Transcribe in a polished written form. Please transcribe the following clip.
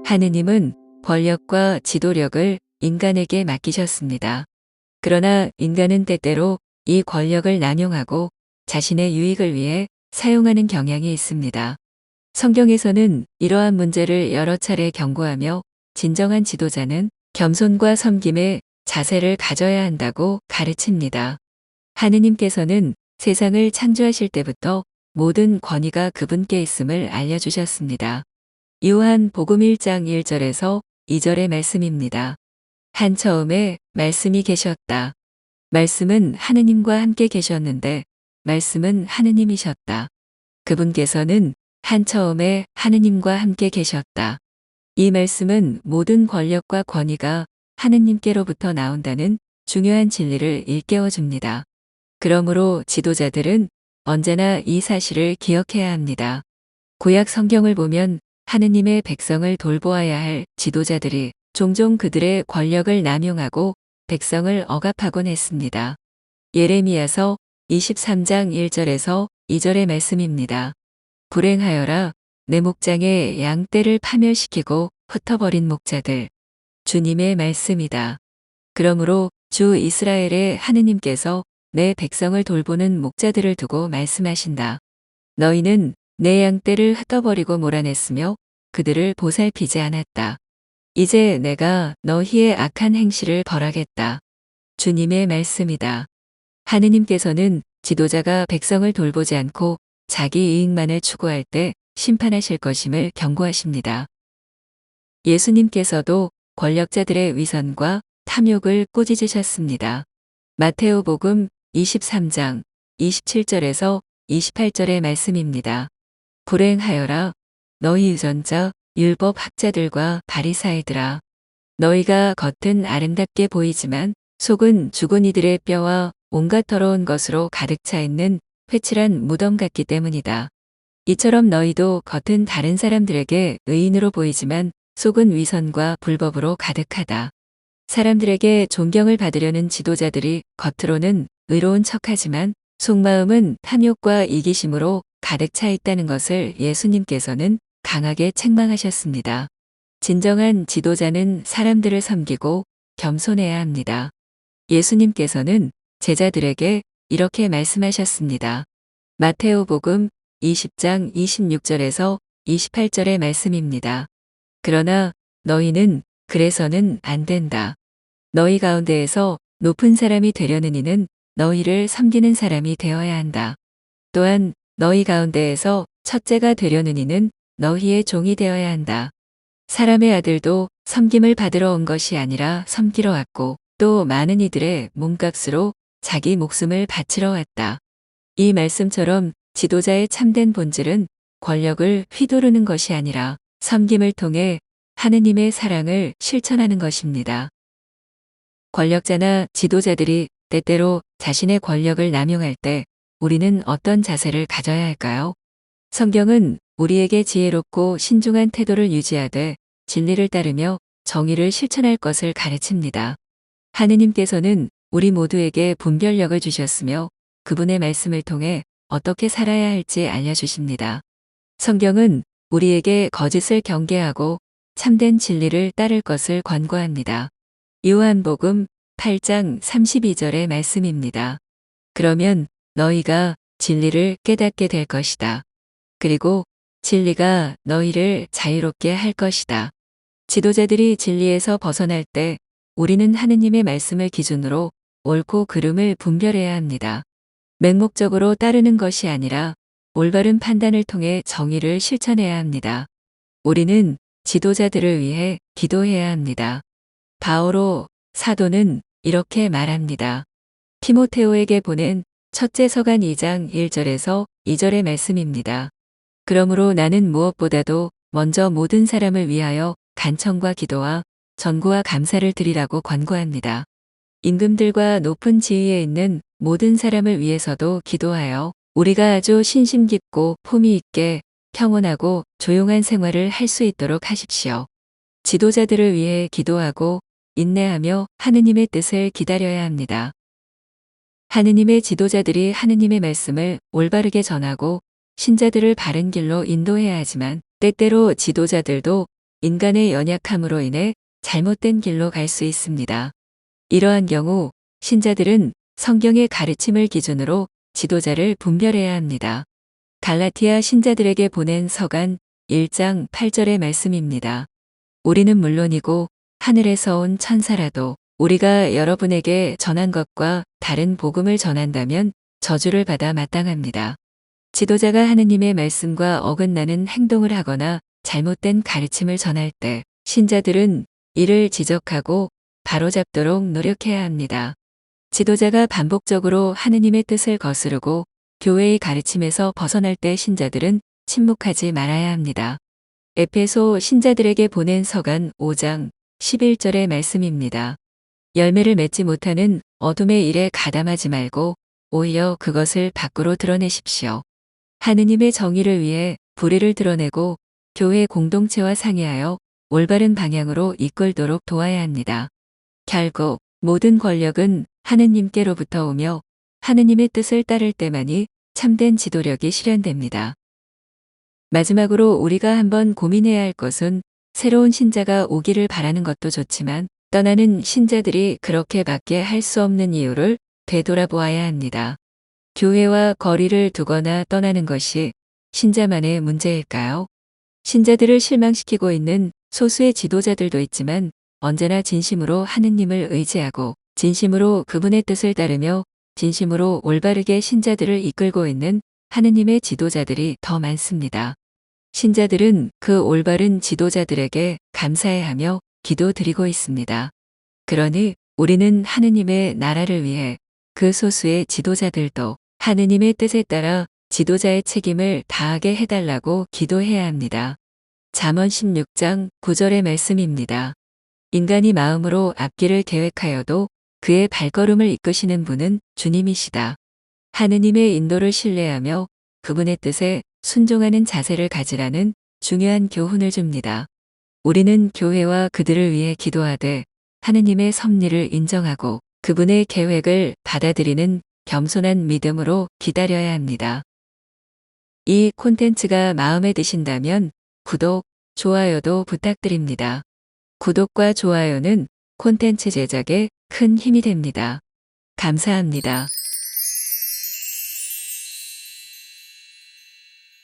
하느님은 권력과 지도력을 인간에게 맡기셨습니다. 그러나 인간은 때때로 이 권력을 남용하고 자신의 유익을 위해 사용하는 경향이 있습니다. 성경에서는 이러한 문제를 여러 차례 경고하며 진정한 지도자는 겸손과 섬김의 자세를 가져야 한다고 가르칩니다. 하느님께서는 세상을 창조하실 때부터 모든 권위가 그분께 있음을 알려주셨습니다. 요한 복음 1장 1절에서 2절의 말씀입니다. 한 처음에 말씀이 계셨다. 말씀은 하느님과 함께 계셨는데 말씀은 하느님이셨다. 그분께서는 한 처음에 하느님과 함께 계셨다. 이 말씀은 모든 권력과 권위가 하느님께로부터 나온다는 중요한 진리를 일깨워 줍니다. 그러므로 지도자들은 언제나 이 사실을 기억해야 합니다. 구약 성경을 보면 하느님의 백성을 돌보아야 할 지도자들이 종종 그들의 권력을 남용하고 백성을 억압하곤 했습니다. 예레미야서 23장 1절에서 2절의 말씀입니다. 불행하여라 내 목장의 양떼를 파멸시키고 흩어버린 목자들. 주님의 말씀이다. 그러므로 주 이스라엘의 하느님께서 내 백성을 돌보는 목자들을 두고 말씀하신다. 너희는 내 양떼를 흩어버리고 몰아냈으며 그들을 보살피지 않았다. 이제 내가 너희의 악한 행실을 벌하겠다. 주님의 말씀이다. 하느님께서는 지도자가 백성을 돌보지 않고 자기 이익만을 추구할 때 심판하실 것임을 경고하십니다. 예수님께서도 권력자들의 위선과 탐욕을 꾸짖으셨습니다. 마테오복음 23장 27절에서 28절의 말씀입니다. 불행하여라 너희 유전자 율법 학자들과 바리사이들아 너희가 겉은 아름답게 보이지만 속은 죽은 이들의 뼈와 온갖 더러운 것으로 가득 차 있는 회칠한 무덤 같기 때문이다. 이처럼 너희도 겉은 다른 사람들에게 의인으로 보이지만 속은 위선과 불법으로 가득하다. 사람들에게 존경을 받으려는 지도자들이 겉으로는 의로운 척하지만 속마음은 탐욕과 이기심으로 가득 차 있다는 것을 예수님께서는 강하게 책망하셨습니다. 진정한 지도자는 사람들을 섬기고 겸손해야 합니다. 예수님께서는 제자들에게 이렇게 말씀하셨습니다. 마테오복음 20장 26절에서 28절의 말씀입니다. 그러나 너희는 그래서는 안 된다. 너희 가운데에서 높은 사람이 되려는 이는 너희를 섬기는 사람이 되어야 한다. 또한 너희 가운데에서 첫째가 되려는 이는 너희의 종이 되어야 한다. 사람의 아들도 섬김을 받으러 온 것이 아니라 섬기러 왔고 또 많은 이들의 몸값으로 자기 목숨을 바치러 왔다. 이 말씀처럼 지도자의 참된 본질은 권력을 휘두르는 것이 아니라 섬김을 통해 하느님의 사랑을 실천하는 것입니다. 권력자나 지도자들이 때때로 자신의 권력을 남용할 때 우리는 어떤 자세를 가져야 할까요? 성경은 우리에게 지혜롭고 신중한 태도를 유지하되 진리를 따르며 정의를 실천할 것을 가르칩니다. 하느님께서는 우리 모두에게 분별력을 주셨으며 그분의 말씀을 통해 어떻게 살아야 할지 알려주십니다. 성경은 우리에게 거짓을 경계하고 참된 진리를 따를 것을 권고합니다. 요한복음 8장 32절의 말씀입니다. 그러면 너희가 진리를 깨닫게 될 것이다. 그리고 진리가 너희를 자유롭게 할 것이다. 지도자들이 진리에서 벗어날 때 우리는 하느님의 말씀을 기준으로 옳고 그름을 분별해야 합니다. 맹목적으로 따르는 것이 아니라 올바른 판단을 통해 정의를 실천해야 합니다. 우리는 지도자들을 위해 기도해야 합니다. 바오로 사도는 이렇게 말합니다. 티모테오에게 보낸 첫째 서간 2장 1절에서 2절의 말씀입니다. 그러므로 나는 무엇보다도 먼저 모든 사람을 위하여 간청과 기도와 전구와 감사를 드리라고 권고합니다. 임금들과 높은 지위에 있는 모든 사람을 위해서도 기도하여 우리가 아주 신심 깊고 품위 있게 평온하고 조용한 생활을 할 수 있도록 하십시오. 지도자들을 위해 기도하고 인내하며 하느님의 뜻을 기다려야 합니다. 하느님의 지도자들이 하느님의 말씀을 올바르게 전하고 신자들을 바른 길로 인도해야 하지만 때때로 지도자들도 인간의 연약함으로 인해 잘못된 길로 갈 수 있습니다. 이러한 경우 신자들은 성경의 가르침을 기준으로 지도자를 분별해야 합니다. 갈라티아 신자들에게 보낸 서간 1장 8절의 말씀입니다. 우리는 물론이고 하늘에서 온 천사라도 우리가 여러분에게 전한 것과 다른 복음을 전한다면 저주를 받아 마땅합니다. 지도자가 하느님의 말씀과 어긋나는 행동을 하거나 잘못된 가르침을 전할 때 신자들은 이를 지적하고 바로잡도록 노력해야 합니다. 지도자가 반복적으로 하느님의 뜻을 거스르고 교회의 가르침에서 벗어날 때 신자들은 침묵하지 말아야 합니다. 에페소 신자들에게 보낸 서간 5장 11절의 말씀입니다. 열매를 맺지 못하는 어둠의 일에 가담하지 말고 오히려 그것을 밖으로 드러내십시오. 하느님의 정의를 위해 불의를 드러내고 교회 공동체와 상의하여 올바른 방향으로 이끌도록 도와야 합니다. 결국 모든 권력은 하느님께로부터 오며 하느님의 뜻을 따를 때만이 참된 지도력이 실현됩니다. 마지막으로 우리가 한번 고민해야 할 것은 새로운 신자가 오기를 바라는 것도 좋지만 떠나는 신자들이 그렇게밖에 할 수 없는 이유를 되돌아보아야 합니다. 교회와 거리를 두거나 떠나는 것이 신자만의 문제일까요? 신자들을 실망시키고 있는 소수의 지도자들도 있지만 언제나 진심으로 하느님을 의지하고 진심으로 그분의 뜻을 따르며 진심으로 올바르게 신자들을 이끌고 있는 하느님의 지도자들이 더 많습니다. 신자들은 그 올바른 지도자들에게 감사해하며 기도드리고 있습니다. 그러니 우리는 하느님의 나라를 위해 그 소수의 지도자들도 하느님의 뜻에 따라 지도자의 책임을 다하게 해달라고 기도해야 합니다. 잠언 16장 9절의 말씀입니다. 인간이 마음으로 앞길을 계획하여도 그의 발걸음을 이끄시는 분은 주님이시다. 하느님의 인도를 신뢰하며 그분의 뜻에 순종하는 자세를 가지라는 중요한 교훈을 줍니다. 우리는 교회와 그들을 위해 기도하되 하느님의 섭리를 인정하고 그분의 계획을 받아들이는 겸손한 믿음으로 기다려야 합니다. 이 콘텐츠가 마음에 드신다면 구독, 좋아요도 부탁드립니다. 구독과 좋아요는 콘텐츠 제작에 큰 힘이 됩니다. 감사합니다.